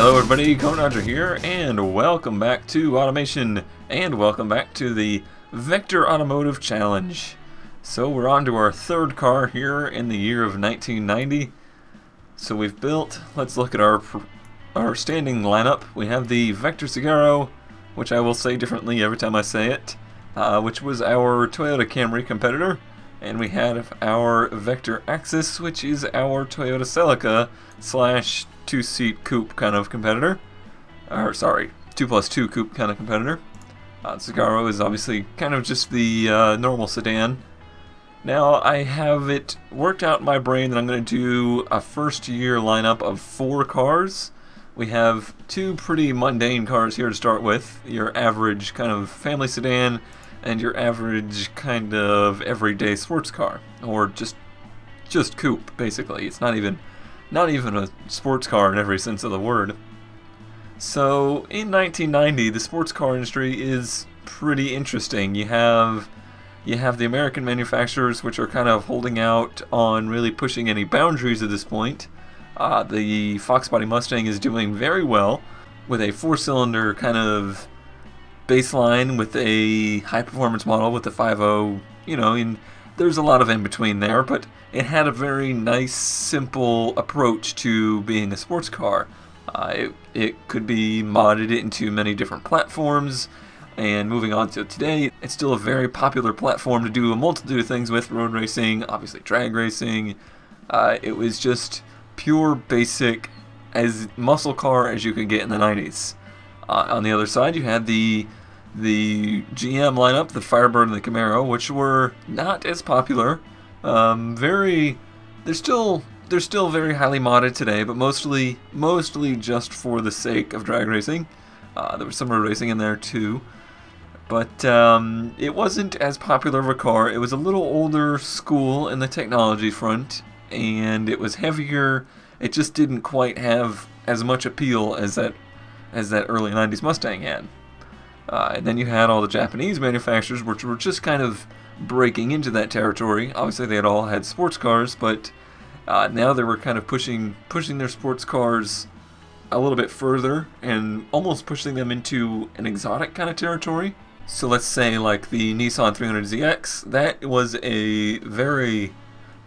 Hello everybody, Roger here, and welcome back to Automation, and welcome back to the Vector Automotive Challenge. So we're on to our third car here in the year of 1990. So we've built, let's look at our standing lineup. We have the Vector Cigaro, which I will say differently every time I say it, which was our Toyota Camry competitor. And we have our Vector Axis, which is our Toyota Celica slash two-seat coupe kind of competitor. Or sorry, 2+2 coupe kind of competitor. Cigaro is obviously kind of just the normal sedan. Now I have it worked out in my brain that I'm going to do a first year lineup of 4 cars. We have 2 pretty mundane cars here to start with. Your average kind of family sedan and your average kind of everyday sports car, or just coupe basically. It's not even a sports car in every sense of the word. So in 1990, the sports car industry is pretty interesting. You have the American manufacturers, which are kind of holding out on really pushing any boundaries at this point. The Fox Body Mustang is doing very well with a 4-cylinder kind of baseline with a high-performance model with the 5.0, you know, and there's a lot of in-between there, but it had a very nice, simple approach to being a sports car. It could be modded into many different platforms, and moving on to today, it's still a very popular platform to do a multitude of things with: road racing, obviously drag racing. It was just pure basic, as muscle car as you could get in the 90s. On the other side, you had the GM lineup, the Firebird and the Camaro, which were not as popular. They're still very highly modded today, but mostly just for the sake of drag racing. There was some road racing in there too, but it wasn't as popular of a car. It was a little older school in the technology front, and it was heavier. It just didn't quite have as much appeal as that early 90s Mustang had. And then you had all the Japanese manufacturers, which were just kind of breaking into that territory. Obviously they had all had sports cars, but now they were kind of pushing their sports cars a little bit further and almost pushing them into an exotic kind of territory. So let's say like the Nissan 300ZX, that was a very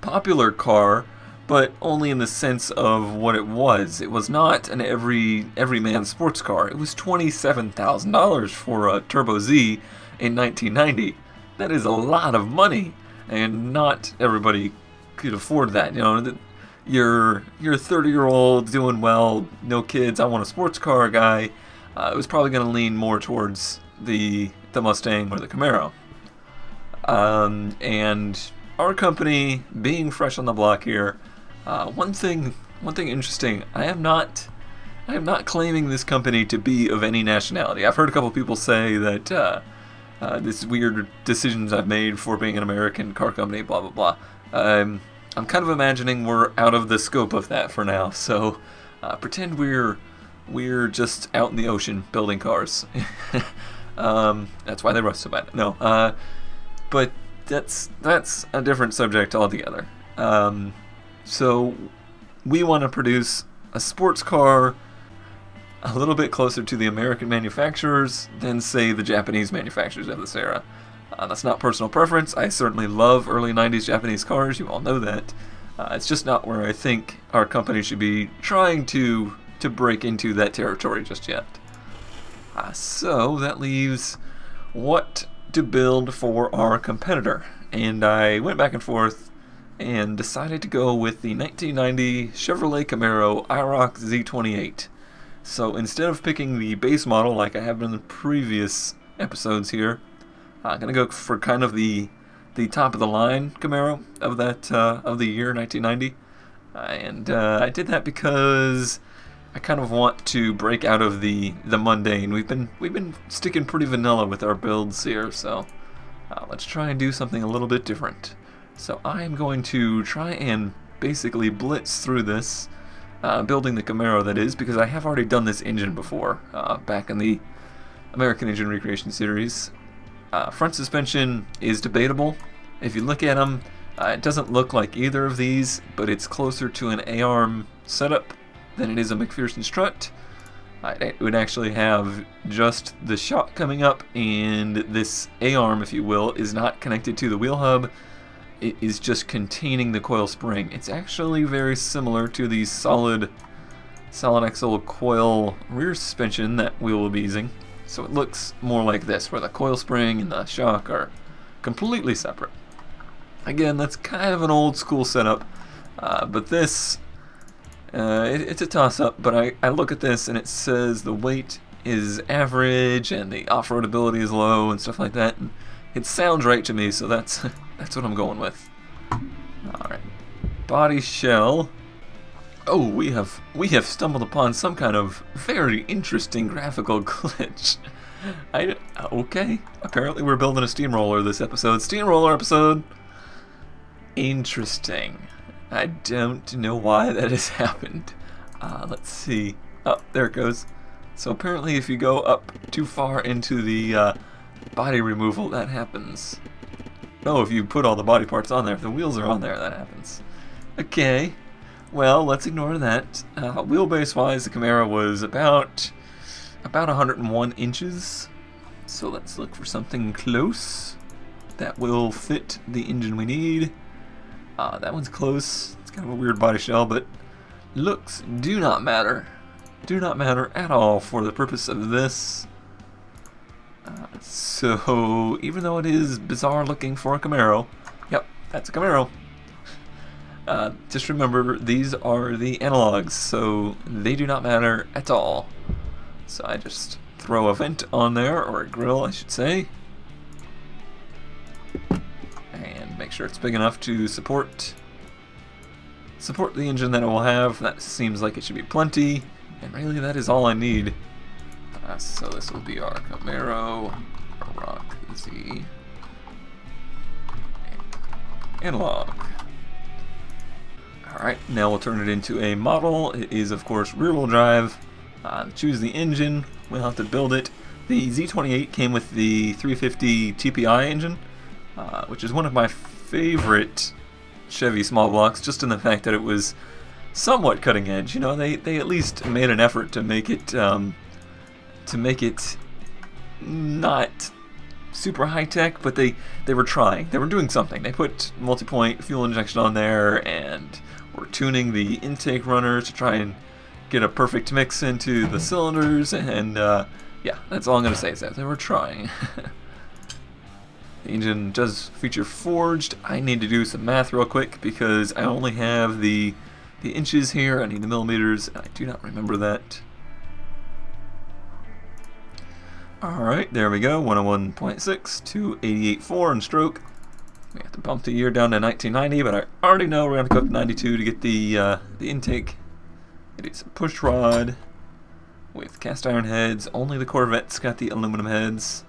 popular car, but only in the sense of what it was. It was not an everyman sports car. It was $27,000 for a Turbo Z in 1990. That is a lot of money, and not everybody could afford that. You know, you're a 30-year-old doing well, no kids, I want a sports car guy. It was probably going to lean more towards the Mustang or the Camaro. And our company, being fresh on the block here, one thing interesting. I am not claiming this company to be of any nationality. I've heard a couple people say that this weird decisions I've made for being an American car company, blah blah blah. I'm kind of imagining we're out of the scope of that for now. So pretend we're just out in the ocean building cars. That's why they rust so bad. No, but that's a different subject altogether. So we want to produce a sports car a little bit closer to the American manufacturers than, say, the Japanese manufacturers of this era. That's not personal preference. I certainly love early 90s Japanese cars. You all know that. It's just not where I think our company should be trying to break into that territory just yet. So that leaves what to build for our competitor. And I went back and forth and decided to go with the 1990 Chevrolet Camaro Iroc-Z 28. So instead of picking the base model like I have in the previous episodes here, I'm going to go for kind of the top of the line Camaro of that of the year 1990. And I did that because I kind of want to break out of the mundane. We've been sticking pretty vanilla with our builds here, so let's try and do something a little bit different. So I'm going to try and basically blitz through this, building the Camaro, that is, because I have already done this engine before, back in the American Engine Recreation Series. Front suspension is debatable. If you look at them, it doesn't look like either of these, but it's closer to an A-arm setup than it is a McPherson strut. It would actually have just the shock coming up, and this A-arm, if you will, is not connected to the wheel hub. It is just containing the coil spring. It's actually very similar to the solid axle coil rear suspension that we will be using. So it looks more like this, where the coil spring and the shock are completely separate. Again, that's kind of an old school setup, but this, it's a toss-up, but I look at this and it says the weight is average and the off-road ability is low and stuff like that. And it sounds right to me, so that's that's what I'm going with. Alright, body shell. Oh, we have stumbled upon some kind of very interesting graphical glitch. Okay, apparently we're building a steamroller this episode. Steamroller episode. Interesting. I don't know why that has happened. Let's see. Oh, there it goes. So apparently if you go up too far into the body removal, that happens. No, if you put all the body parts on there, if the wheels are on there, that happens. Okay. Well, let's ignore that. Wheelbase-wise, the Camaro was about 101 inches. So let's look for something close that will fit the engine we need. That one's close. It's kind of a weird body shell, but looks do not matter. Do not matter at all for the purpose of this. So, even though it is bizarre looking for a Camaro, yep, that's a Camaro. Just remember, these are the analogs, so they do not matter at all. So I just throw a vent on there, or a grill, I should say. And make sure it's big enough to support the engine that it will have. That seems like it should be plenty, and really that is all I need. So this will be our Camaro Iroc-Z analog. Alright, now we'll turn it into a model. It is, of course, rear-wheel drive. Choose the engine. We'll have to build it. The Z28 came with the 350 TPI engine, which is one of my favorite Chevy small blocks, just in the fact that it was somewhat cutting edge. You know, they at least made an effort to make it not super high-tech, but they were trying. They were doing something. They put multi-point fuel injection on there, and were tuning the intake runner to try and get a perfect mix into the cylinders, and yeah, that's all I'm going to say is that they were trying. The engine does feature forged. I need to do some math real quick because I only have the inches here. I need the millimeters, and I do not remember that. Alright, there we go, 101.6 to 88.4 in stroke. We have to bump the year down to 1990, but I already know we're going to go up to 92 to get the intake. It is a push rod with cast iron heads. Only the Corvette's got the aluminum heads.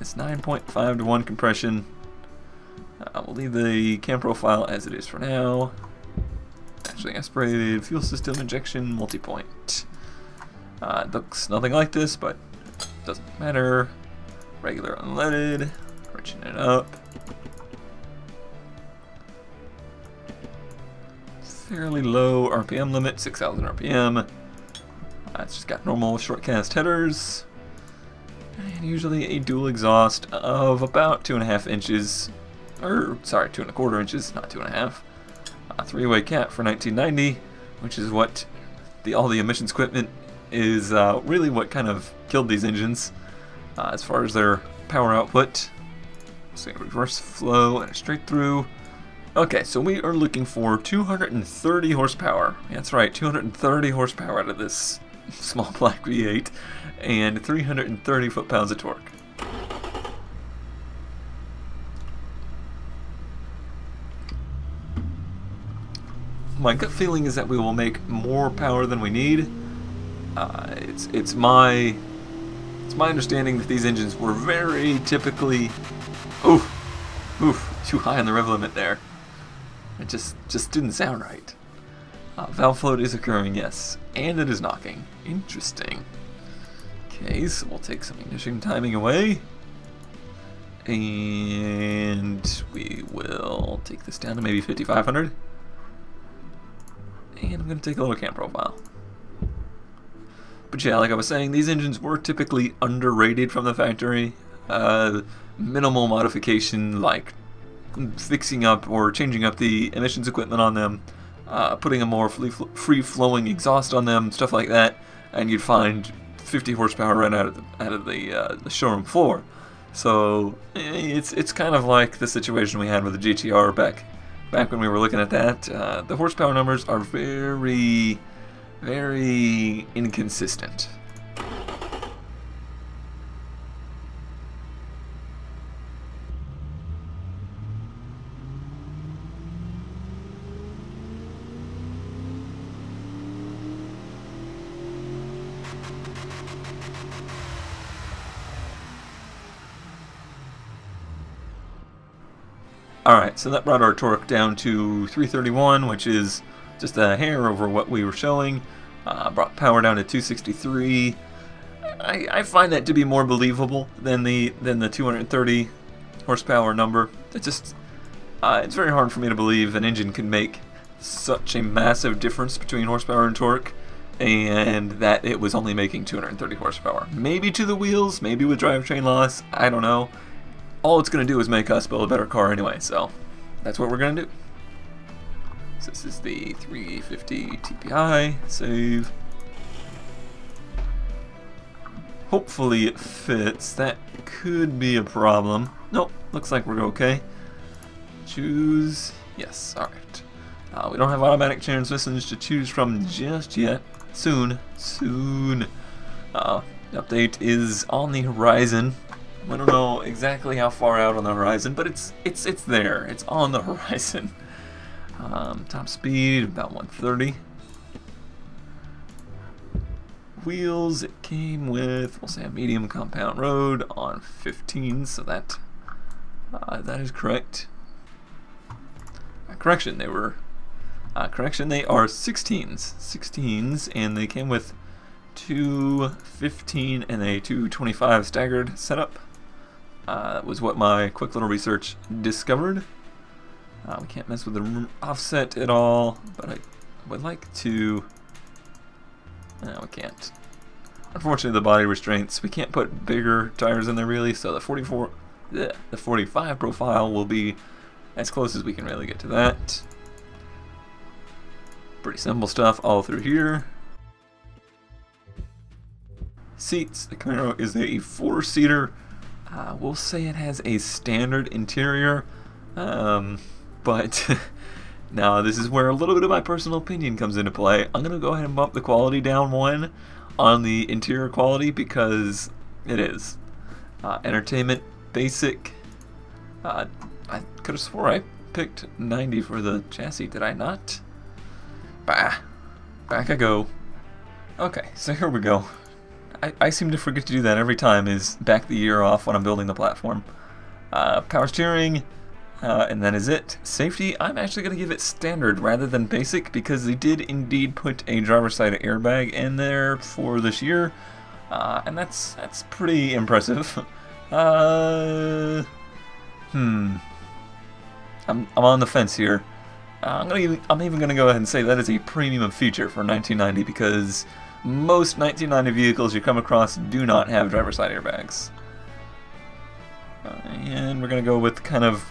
It's 9.5 to 1 compression. We'll leave the cam profile as it is for now. Actually, aspirated fuel system injection multi-point. It looks nothing like this, but doesn't matter. Regular unleaded. Wrenching it up. Fairly low RPM limit, 6,000 RPM. It's just got normal short cast headers. And usually a dual exhaust of about 2.5 inches. Or, sorry, 2.25 inches, not 2.5. A three-way cap for 1990, which is what all the emissions equipment is really what kind of killed these engines as far as their power output. So reverse flow and a straight through. Okay, so we are looking for 230 horsepower. That's right, 230 horsepower out of this small black V8 and 330 foot-pounds of torque. My gut feeling is that we will make more power than we need. It's my understanding that these engines were very typically, too high on the rev limit there. It just didn't sound right. Valve float is occurring, yes, and it is knocking. Interesting. Okay, so we'll take some ignition timing away, and we will take this down to maybe 5,500. And I'm going to take a little cam profile. But yeah, like I was saying, these engines were typically underrated from the factory. Minimal modification, like fixing up or changing up the emissions equipment on them, putting a more free-flowing exhaust on them, stuff like that, and you'd find 50 horsepower right out of the showroom floor. So it's kind of like the situation we had with the GTR back when we were looking at that. The horsepower numbers are very, very inconsistent. Alright, so that brought our torque down to 331, which is just a hair over what we were showing. Brought power down to 263. I find that to be more believable than the 230 horsepower number. It's very hard for me to believe an engine can make such a massive difference between horsepower and torque, and that it was only making 230 horsepower. Maybe to the wheels, maybe with drivetrain loss, I don't know. All it's going to do is make us build a better car anyway, so that's what we're going to do. So this is the 350 TPI, save. Hopefully it fits. That could be a problem. Nope, looks like we're okay. Choose, yes, alright. We don't have automatic transmissions to choose from just yet. Soon. Update is on the horizon. I don't know exactly how far out on the horizon, but it's there. It's on the horizon. Top speed about 130. Wheels, it came with, we'll say, a medium compound road on 15, so that is correct. Correction, they are 16s, and they came with 215 and a 225 staggered setup. That was what my quick little research discovered. We can't mess with the offset at all, but I would like to... No, we can't. Unfortunately, the body restraints, we can't put bigger tires in there really, so the 45 profile will be as close as we can really get to that. Pretty simple stuff all through here. Seats, the Camaro is a 4-seater. We'll say it has a standard interior, but now this is where a little bit of my personal opinion comes into play. I'm going to go ahead and bump the quality down one on the interior quality because it is. Entertainment, basic. I could have swore I picked 90 for the chassis, did I not? Bah, back I go. Okay, so here we go. I seem to forget to do that every time, is back the year off when I'm building the platform. Power steering, and that is it. Safety, I'm actually going to give it standard rather than basic because they did indeed put a driver's side airbag in there for this year, and that's pretty impressive. I'm on the fence here. I'm even going to go ahead and say that is a premium feature for 1990 because most 1990 vehicles you come across do not have driver's side airbags. And we're going to go with kind of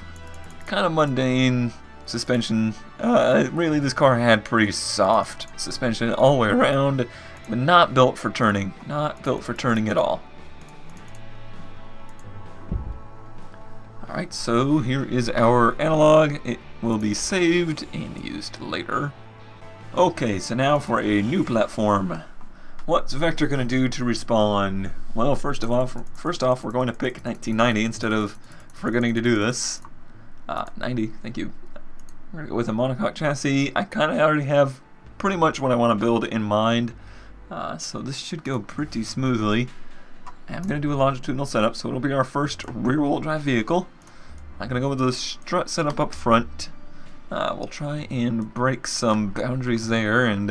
mundane suspension. Really, this car had pretty soft suspension all the way around, but not built for turning. Not built for turning at all. Alright, so here is our analog. It will be saved and used later. Okay, so now for a new platform. What's Vector going to do to respawn? Well, first off, we're going to pick 1990 instead of forgetting to do this. 90, thank you. We're going to go with a monocoque chassis. I kind of already have pretty much what I want to build in mind, so this should go pretty smoothly. I'm going to do a longitudinal setup, so it'll be our first rear-wheel drive vehicle. I'm going to go with the strut setup up front. We'll try and break some boundaries there and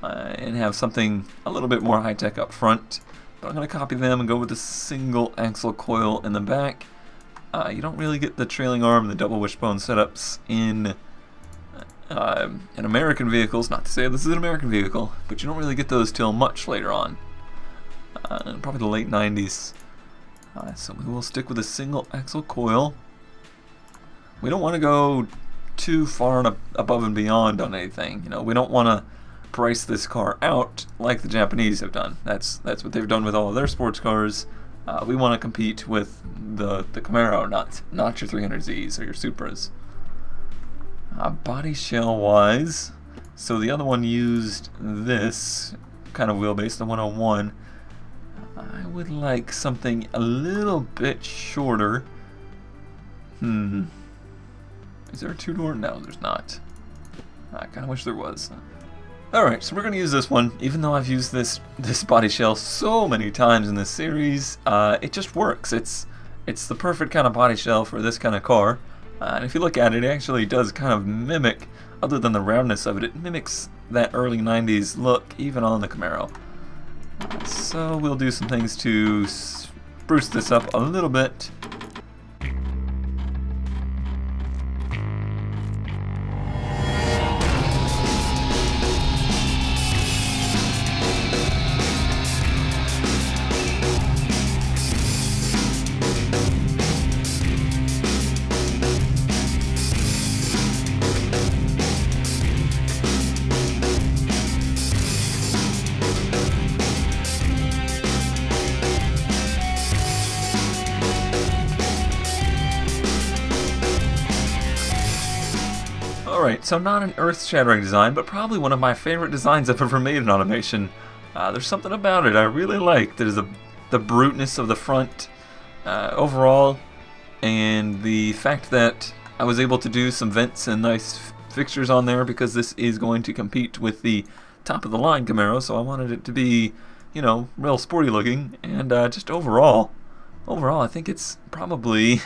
have something a little bit more high-tech up front. But I'm going to copy them and go with the single axle coil in the back. You don't really get the trailing arm and the double wishbone setups in in American vehicles. Not to say this is an American vehicle, but you don't really get those till much later on. Probably the late 90s. So we will stick with a single axle coil. We don't want to go too far and above and beyond on anything. You know, we don't want to price this car out like the Japanese have done. That's what they've done with all of their sports cars. We want to compete with the Camaro, not your 300Zs or your Supras. Body shell wise, so the other one used this kind of wheelbase, the 101. I would like something a little bit shorter. Is there a two-door? No, there's not. I kind of wish there was. Alright, so we're going to use this one. Even though I've used this body shell so many times in this series, it just works. It's the perfect kind of body shell for this kind of car. And if you look at it, it actually does kind of mimic, other than the roundness of it, it mimics that early 90s look, even on the Camaro. So we'll do some things to spruce this up a little bit. Alright, so not an earth-shattering design, but probably one of my favorite designs I've ever made in automation. There's something about it I really like. There's the bruteness of the front overall, and the fact that I was able to do some vents and nice fixtures on there because this is going to compete with the top-of-the-line Camaro, so I wanted it to be, you know, real sporty looking, and just overall, I think it's probably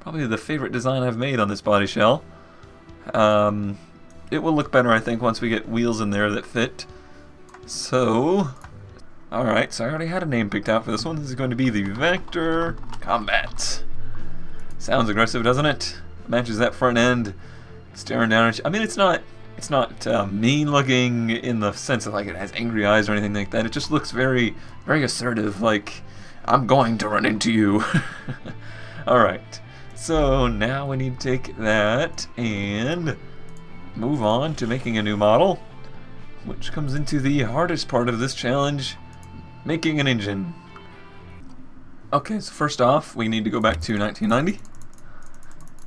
the favorite design I've made on this body shell. It will look better, I think, once we get wheels in there that fit. So, alright, so I already had a name picked out for this one. This is going to be the Vector Combat. Sounds aggressive, doesn't it? Matches that front end, staring down at you. I mean, it's not mean looking in the sense of like it has angry eyes or anything like that. It just looks very, very assertive, like, I'm going to run into you. Alright. So now we need to take that and move on to making a new model, which comes into the hardest part of this challenge, making an engine. Okay, so first off, we need to go back to 1990.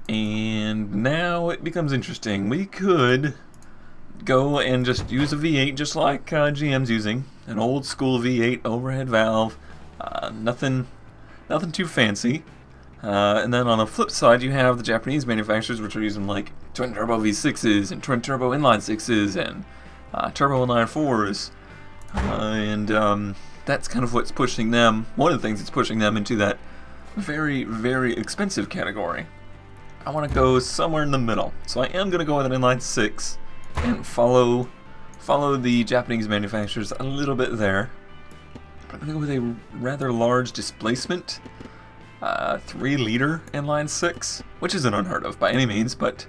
And now it becomes interesting. We could go and just use a V8 just like GM's using. An old school V8 overhead valve. Nothing too fancy. And then on the flip side, you have the Japanese manufacturers, which are using like twin turbo V6s and twin turbo inline 6s and turbo inline 4s. And that's kind of what's pushing them, one of the things that's pushing them into that very, very expensive category. I want to go somewhere in the middle. So I am going to go with an inline 6 and follow the Japanese manufacturers a little bit there. But I'm going to go with a rather large displacement. 3-liter inline 6, which isn't unheard of by any means, but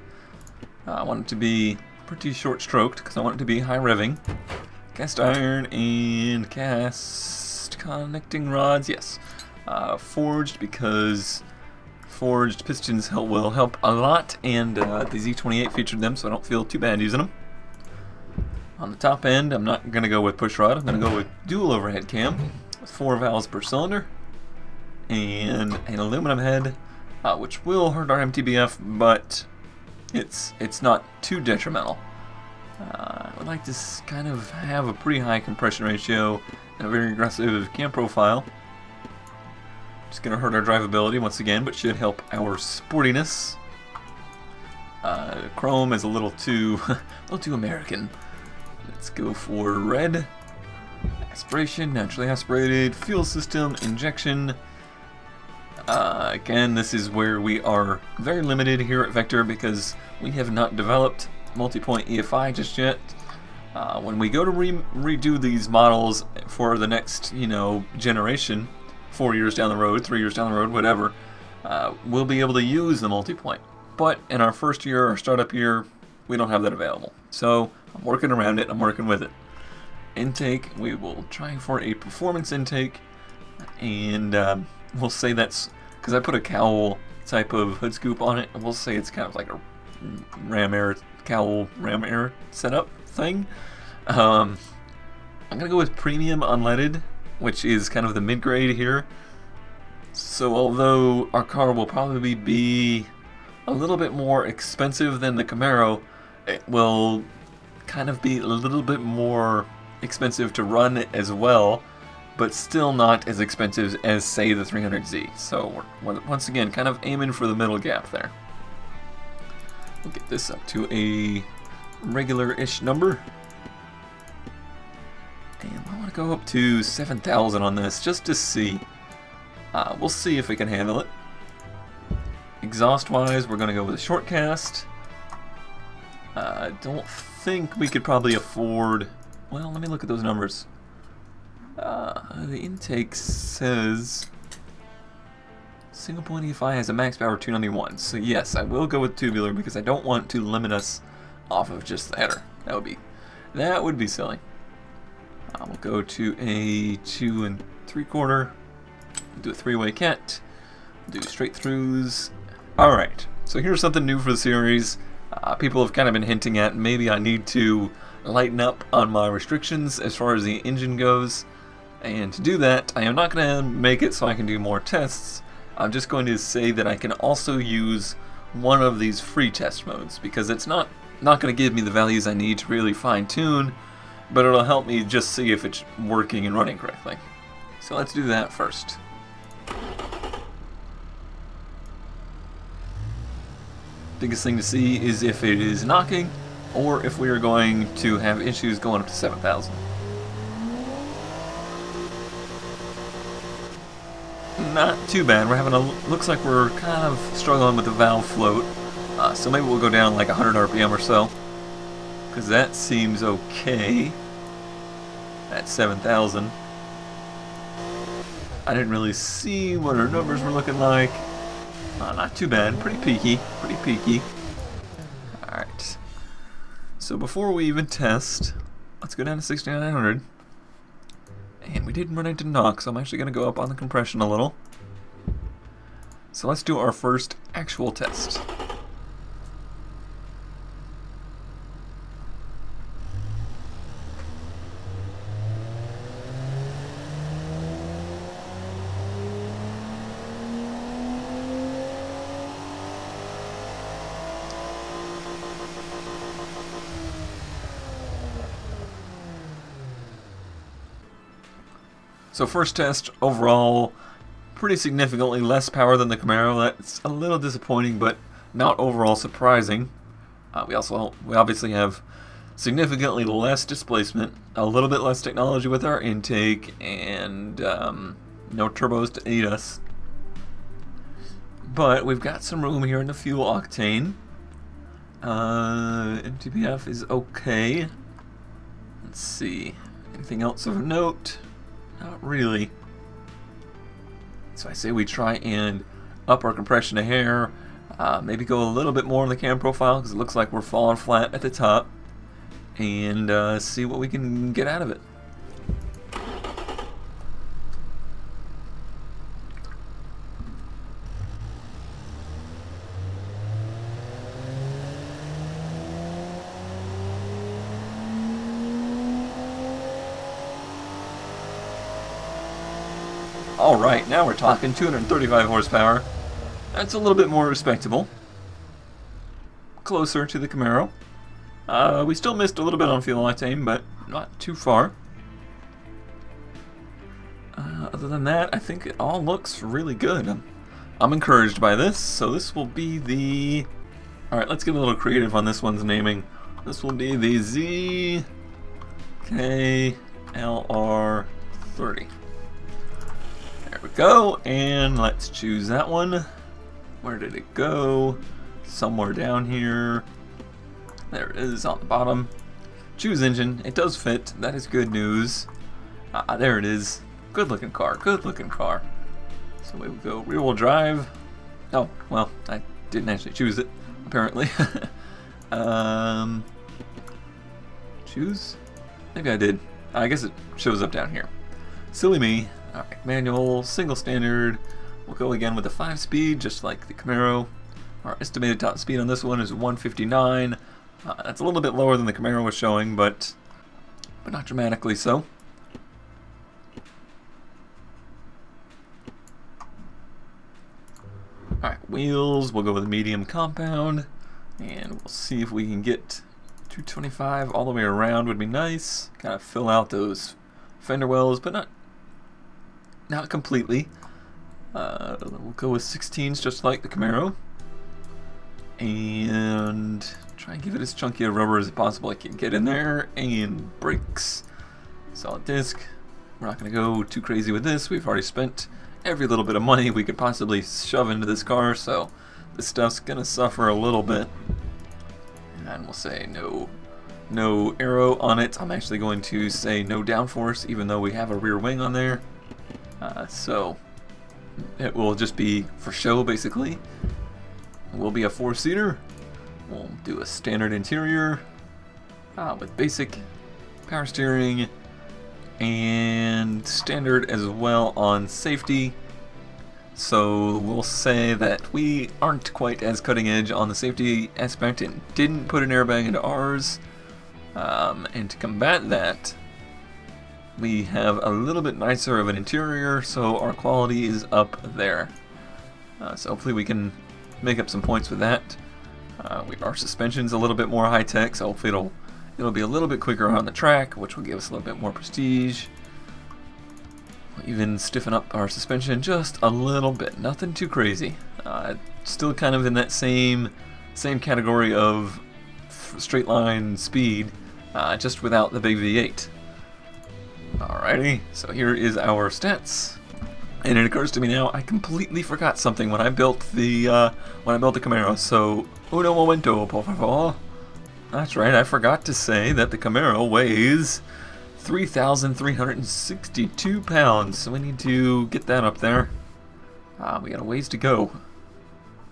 I want it to be pretty short-stroked because I want it to be high revving. Cast iron and cast connecting rods, yes. Forged because forged pistons will help a lot, and the Z28 featured them, so I don't feel too bad using them. On the top end, I'm not going to go with push rod. I'm going to go with dual overhead cam with 4 valves per cylinder. And an aluminum head, which will hurt our MTBF, but it's not too detrimental. I would like to kind of have a pretty high compression ratio and a very aggressive cam profile. Just going to hurt our drivability once again, but should help our sportiness. Chrome is a little too American. Let's go for red. Aspiration, naturally aspirated, fuel system, injection. Again, this is where we are very limited here at Vector because we have not developed multi-point EFI just yet. When we go to redo these models for the next, generation, 4 years down the road, 3 years down the road, whatever, we'll be able to use the multi-point. But in our first year, our startup year, we don't have that available. So I'm working around it, I'm working with it. Intake, we will try for a performance intake, and we'll say that's, because I put a cowl type of hood scoop on it, and we'll say it's kind of like a ram air cowl ram air setup thing. I'm gonna go with premium unleaded, which is kind of the mid-grade here. So although our car will probably be a little bit more expensive than the Camaro, it will kind of be a little bit more expensive to run as well, but still not as expensive as, say, the 300Z. So we're once again kind of aiming for the middle gap there. We'll get this up to a regular-ish number. And I want to go up to 7,000 on this just to see. We'll see if we can handle it. Exhaust-wise, we're going to go with a short cast. I don't think we could probably afford... Well, let me look at those numbers. The intake says single point EFI has a max power of 291. So yes, I will go with tubular because I don't want to limit us off of just the header. That would be silly. We'll go to a 2 3/4. Do a 3-way cat. Do straight throughs. All right. So here's something new for the series. People have kind of been hinting at maybe I need to lighten up on my restrictions as far as the engine goes, and to do that I am not going to make it so I can do more tests. I'm just going to say that I can also use one of these free test modes because it's not going to give me the values I need to really fine-tune, but it'll help me just see if it's working and running correctly. So let's do that first. Biggest thing to see is if it is knocking, or if we are going to have issues going up to 7,000. Not too bad. We're having looks like we're kind of struggling with the valve float. So maybe we'll go down like 100 RPM or so, because that seems okay at 7,000. I didn't really see what our numbers were looking like. Not too bad. Pretty peaky. Pretty peaky. Alright. So before we even test, let's go down to 6,900. And we didn't run into knock, so I'm actually going to go up on the compression a little. So let's do our first actual test. So first test, overall, pretty significantly less power than the Camaro. That's a little disappointing, but not overall surprising. We obviously have significantly less displacement, a little bit less technology with our intake, and no turbos to aid us. But we've got some room here in the fuel octane. MTBF is okay. Let's see. Anything else of note? Not really. So I say we try and up our compression to hair, maybe go a little bit more on the cam profile because it looks like we're falling flat at the top, and see what we can get out of it. Alright, now we're talking 235 horsepower. That's a little bit more respectable. Closer to the Camaro. We still missed a little bit on fuel octane, but not too far. Other than that, I think it all looks really good. I'm encouraged by this, so this will be the... Alright, let's get a little creative on this one's naming. This will be the ZKLR30. There we go, and let's choose that one. Where did it go? Somewhere down here. There it is on the bottom. Choose engine. It does fit. That is good news. There it is. Good looking car. Good looking car. So we would go rear wheel drive. Oh, well, I didn't actually choose it, apparently. Choose? Maybe I did. I guess it shows up down here. Silly me. Alright, manual, single standard. We'll go again with the 5-speed, just like the Camaro. Our estimated top speed on this one is 159. That's a little bit lower than the Camaro was showing, but not dramatically so. Alright, wheels, we'll go with a medium compound, and we'll see if we can get 225 all the way around would be nice. Kind of fill out those fender wells, but not completely. We'll go with 16s just like the Camaro. And try and give it as chunky a rubber as possible I can get in there. And brakes. Solid disc. We're not going to go too crazy with this. We've already spent every little bit of money we could possibly shove into this car, so this stuff's going to suffer a little bit. And we'll say no aero on it. I'm actually going to say no downforce, even though we have a rear wing on there. So it will just be for show, basically. It will be a 4-seater. We'll do a standard interior with basic power steering and standard as well on safety. So we'll say that we aren't quite as cutting edge on the safety aspect and didn't put an airbag into ours. And to combat that, we have a little bit nicer of an interior, so our quality is up there. So hopefully we can make up some points with that. Our suspension's a little bit more high-tech, so hopefully it'll be a little bit quicker on the track, which will give us a little bit more prestige. We'll even stiffen up our suspension just a little bit, nothing too crazy. Still kind of in that same category of straight line speed, just without the big V8. Alrighty, so here is our stats. And it occurs to me now, I completely forgot something when I built the Camaro. So, uno momento, por favor. That's right, I forgot to say that the Camaro weighs 3,362 pounds. So we need to get that up there. We got a ways to go.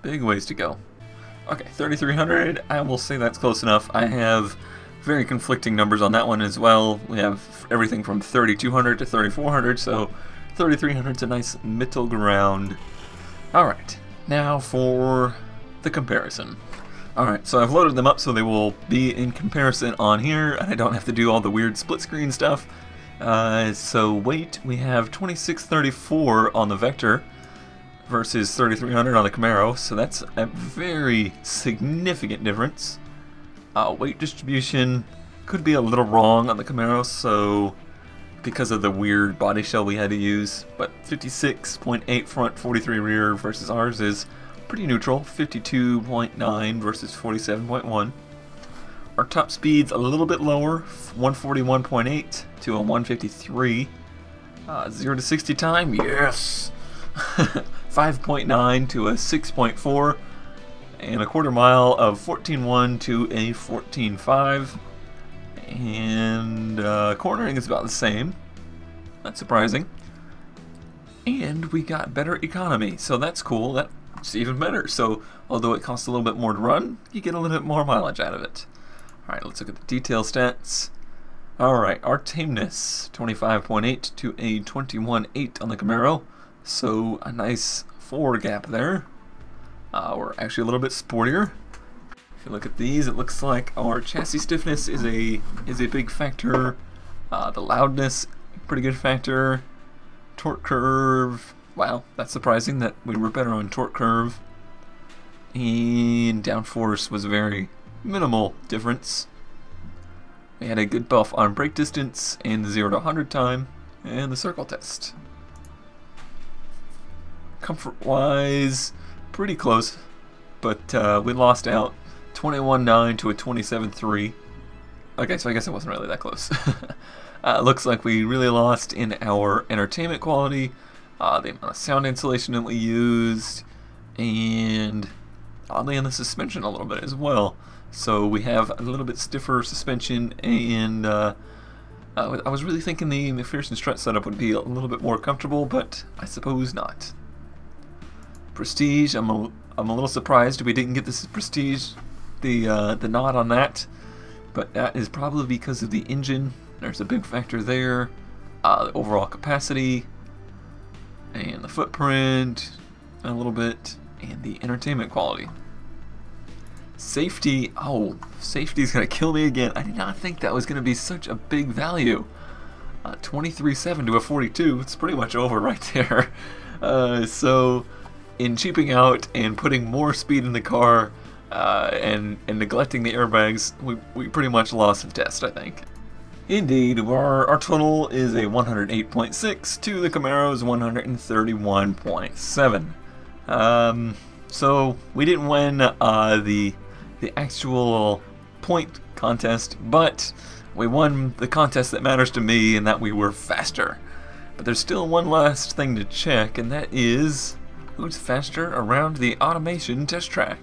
Big ways to go. Okay, 3,300. I will say that's close enough. I have very conflicting numbers on that one as well. We have everything from 3,200 to 3,400. So 3,300 is a nice middle ground. Alright, now for the comparison. Alright, so I've loaded them up so they will be in comparison on here, and I don't have to do all the weird split screen stuff. So weight, we have 2634 on the Vector versus 3,300 on the Camaro, so that's a very significant difference. Weight distribution could be a little wrong on the Camaro, so because of the weird body shell we had to use, but 56.8 front, 43 rear versus ours is pretty neutral, 52.9 versus 47.1. Our top speed's a little bit lower, 141.8 to a 153. 0 to 60 time, yes! 5.9 to a 6.4, and a quarter mile of 14.1 to a 14.5. And cornering is about the same. That's surprising. And we got better economy, so that's cool. That's even better. So although it costs a little bit more to run, you get a little bit more mileage out of it. Alright, let's look at the detail stats. Alright, our tameness, 25.8 to a 21.8 on the Camaro. So a nice 4 gap there. We're actually a little bit sportier. If you look at these, it looks like our chassis stiffness is a big factor. The loudness, pretty good factor. Torque curve, wow, that's surprising that we were better on torque curve. And downforce was a very minimal difference. We had a good buff on brake distance and the 0 to 100 time and the circle test. Comfort-wise, pretty close, but we lost out 21.9 to a 27.3. Okay, so I guess it wasn't really that close. Looks like we really lost in our entertainment quality, the amount of sound insulation that we used, and oddly in the suspension a little bit as well. So we have a little bit stiffer suspension, and I was really thinking the McPherson strut setup would be a little bit more comfortable, but I suppose not. Prestige, I'm a little surprised we didn't get this Prestige the nod on that, but that is probably because of the engine. There's a big factor there. The overall capacity, and the footprint, a little bit, and the entertainment quality. Safety, oh, safety's gonna kill me again. I did not think that was gonna be such a big value. 23.7 to a 42, it's pretty much over right there. So, in cheaping out and putting more speed in the car and neglecting the airbags, we pretty much lost the test, I think. Indeed, our total is a 108.6 to the Camaro's 131.7. So we didn't win the actual point contest, but we won the contest that matters to me, and that we were faster. But there's still one last thing to check, and that is who's faster around the automation test track.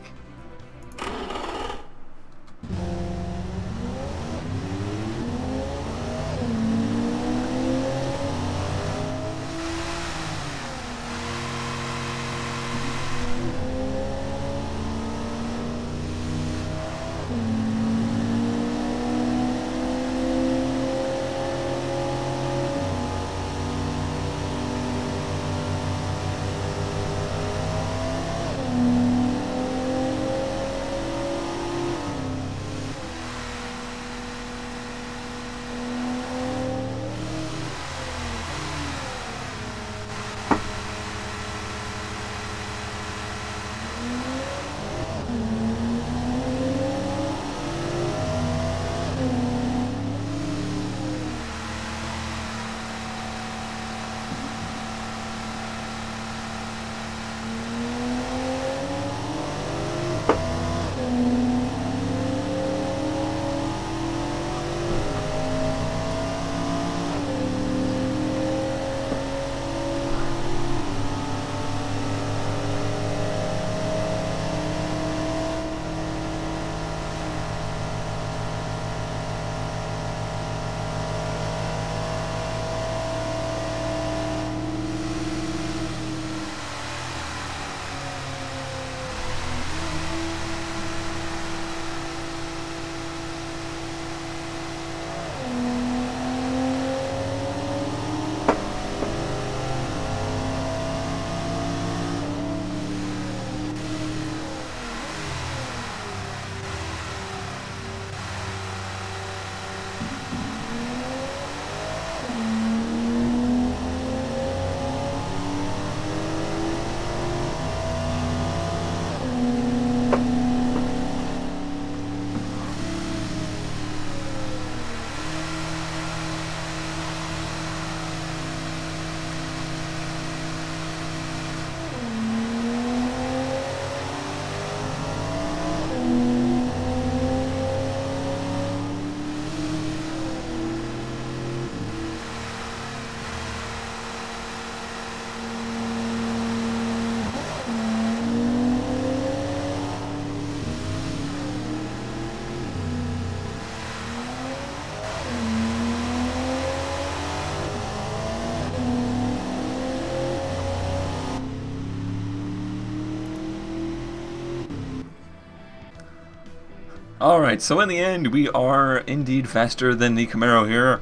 Alright, so in the end, we are indeed faster than the Camaro here,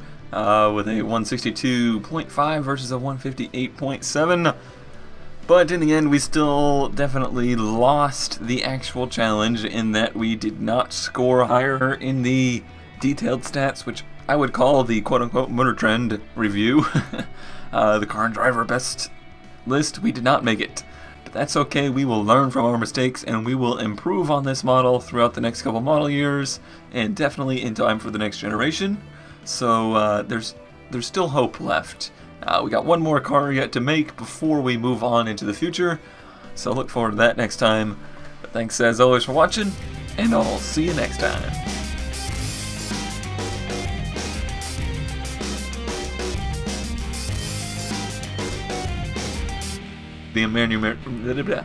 with a 162.5 versus a 158.7. But in the end, we still definitely lost the actual challenge in that we did not score higher in the detailed stats, which I would call the quote-unquote Motor Trend review. The car and driver best list, we did not make it. But that's okay, we will learn from our mistakes and we will improve on this model throughout the next couple model years and definitely in time for the next generation. So there's still hope left. We got one more car yet to make before we move on into the future, so look forward to that next time. But thanks as always for watching, and I'll see you next time. The